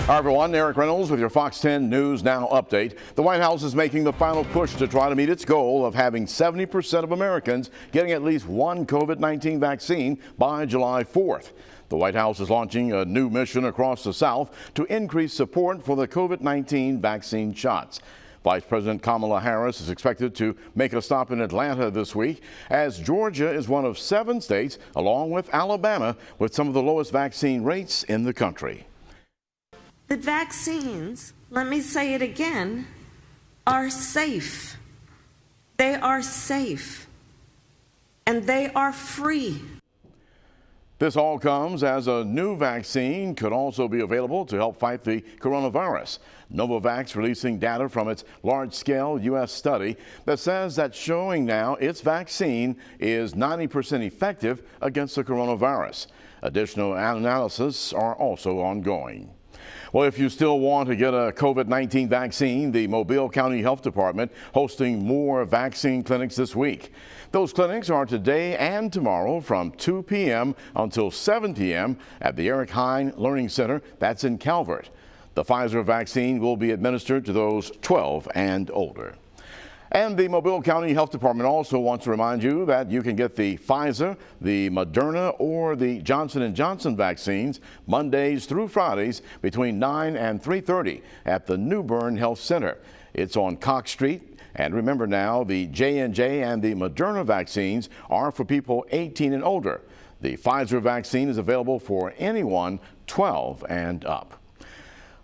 Hi everyone, Eric Reynolds with your Fox 10 News Now update. The White House is making the final push to try to meet its goal of having 70% of Americans getting at least one COVID-19 vaccine by July 4th. The White House is launching a new mission across the South to increase support for the COVID-19 vaccine shots. Vice President Kamala Harris is expected to make a stop in Atlanta this week, as Georgia is one of 7 states, along with Alabama, with some of the lowest vaccine rates in the country. The vaccines, let me say it again, are safe. They are safe. And they are free. This all comes as a new vaccine could also be available to help fight the coronavirus. Novavax releasing data from its large-scale U.S. study that says that showing now its vaccine is 90% effective against the coronavirus. Additional analysis are also ongoing. Well, if you still want to get a COVID-19 vaccine, the Mobile County Health Department hosting more vaccine clinics this week. Those clinics are today and tomorrow from 2 p.m. until 7 p.m. at the Eric Hine Learning Center. That's in Calvert. The Pfizer vaccine will be administered to those 12 and older. And the Mobile County Health Department also wants to remind you that you can get the Pfizer, the Moderna, or the Johnson & Johnson vaccines Mondays through Fridays between 9 and 3:30 at the New Bern Health Center. It's on Cox Street. And remember now, the J&J and the Moderna vaccines are for people 18 and older. The Pfizer vaccine is available for anyone 12 and up.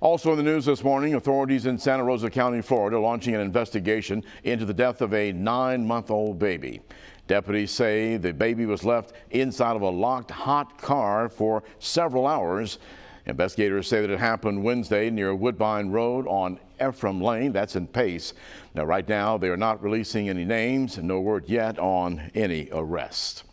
Also in the news this morning, authorities in Santa Rosa County, Florida, launching an investigation into the death of a 9-month-old baby. Deputies say the baby was left inside of a locked hot car for several hours. Investigators say that it happened Wednesday near Woodbine Road on Ephraim Lane. That's in Pace. Now, right now, they are not releasing any names and no word yet on any arrest.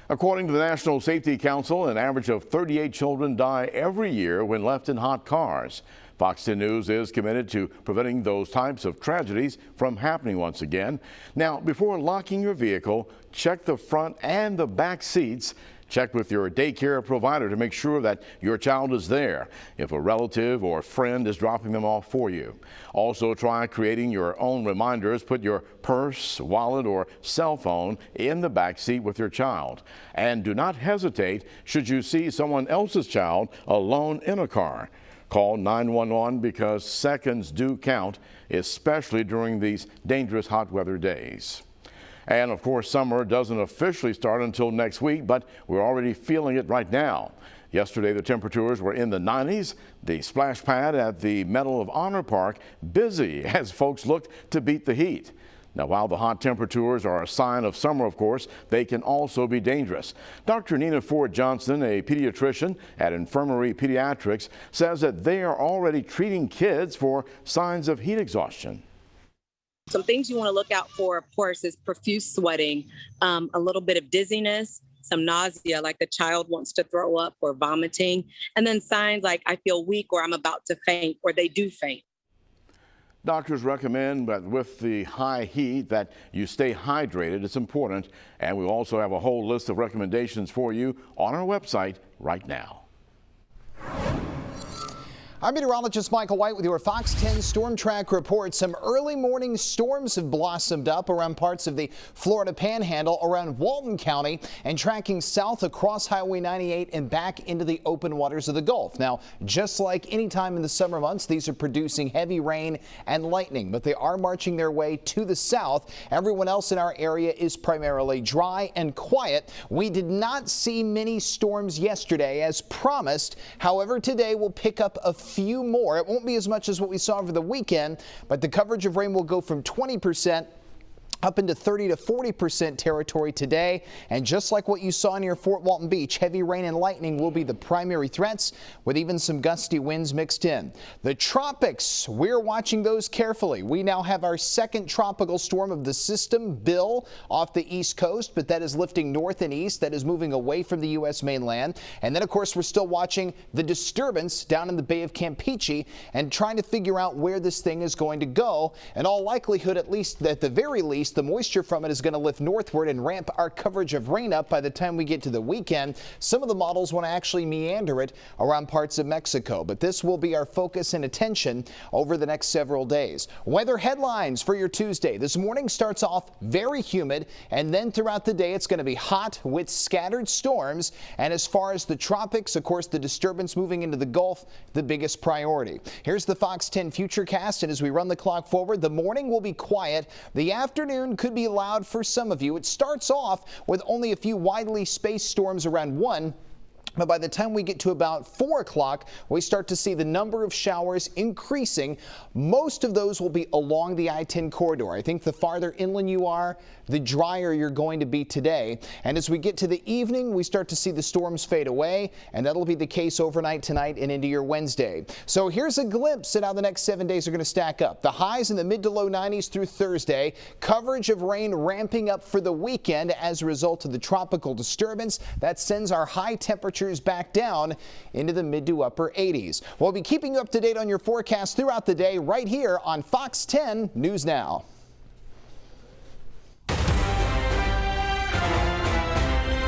According to the National Safety Council, an average of 38 children die every year when left in hot cars. Fox 10 News is committed to preventing those types of tragedies from happening once again. Now, before locking your vehicle, check the front and the back seats. Check with your daycare provider to make sure that your child is there if a relative or friend is dropping them off for you. Also, try creating your own reminders. Put your purse, wallet, or cell phone in the back seat with your child. And do not hesitate should you see someone else's child alone in a car. Call 911 because seconds do count, especially during these dangerous hot weather days. And of course, summer doesn't officially start until next week, but we're already feeling it right now. Yesterday, the temperatures were in the 90s. The splash pad at the Medal of Honor Park busy as folks looked to beat the heat. Now, while the hot temperatures are a sign of summer, of course, they can also be dangerous. Dr. Nina Ford Johnson, a pediatrician at Infirmary Pediatrics, says that they are already treating kids for signs of heat exhaustion. Some things you want to look out for, of course, is profuse sweating, a little bit of dizziness, some nausea, like the child wants to throw up or vomiting, and then signs like I feel weak or I'm about to faint or they do faint. Doctors recommend that with the high heat that you stay hydrated. It's important. And we also have a whole list of recommendations for you on our website right now. I'm Meteorologist Michael White with your Fox 10 Storm Track report. Some early morning storms have blossomed up around parts of the Florida Panhandle around Walton County and tracking south across Highway 98 and back into the open waters of the Gulf. Now, just like any time in the summer months, these are producing heavy rain and lightning, but they are marching their way to the south. Everyone else in our area is primarily dry and quiet. We did not see many storms yesterday as promised. However, today we'll pick up a few more. It won't be as much as what we saw over the weekend, but the coverage of rain will go from 20% up into 30 to 40% territory today. And just like what you saw near Fort Walton Beach, heavy rain and lightning will be the primary threats, with even some gusty winds mixed in. The tropics, we're watching those carefully. We now have our second tropical storm of the system, Bill, off the east coast, but that is lifting north and east. That is moving away from the U.S. mainland. And then, of course, we're still watching the disturbance down in the Bay of Campeche and trying to figure out where this thing is going to go. In all likelihood, at least at the very least, release, the moisture from it is going to lift northward and ramp our coverage of rain up by the time we get to the weekend. Some of the models want to actually meander it around parts of Mexico, but this will be our focus and attention over the next several days. Weather headlines for your Tuesday. This morning starts off very humid, and then throughout the day it's going to be hot with scattered storms. And as far as the tropics, of course, the disturbance moving into the Gulf, the biggest priority. Here's the Fox 10 Futurecast, and as we run the clock forward, the morning will be quiet. The afternoon could be loud for some of you. It starts off with only a few widely spaced storms around 1. But by the time we get to about 4 o'clock, we start to see the number of showers increasing. Most of those will be along the I-10 corridor. I think the farther inland you are, the drier you're going to be today. And as we get to the evening, we start to see the storms fade away, and that'll be the case overnight tonight and into your Wednesday. So here's a glimpse at how the next 7 days are going to stack up. The highs in the mid to low 90s through Thursday. Coverage of rain ramping up for the weekend as a result of the tropical disturbance. That sends our high temperatures back down into the mid to upper 80s. We'll be keeping you up to date on your forecast throughout the day right here on Fox 10 News Now.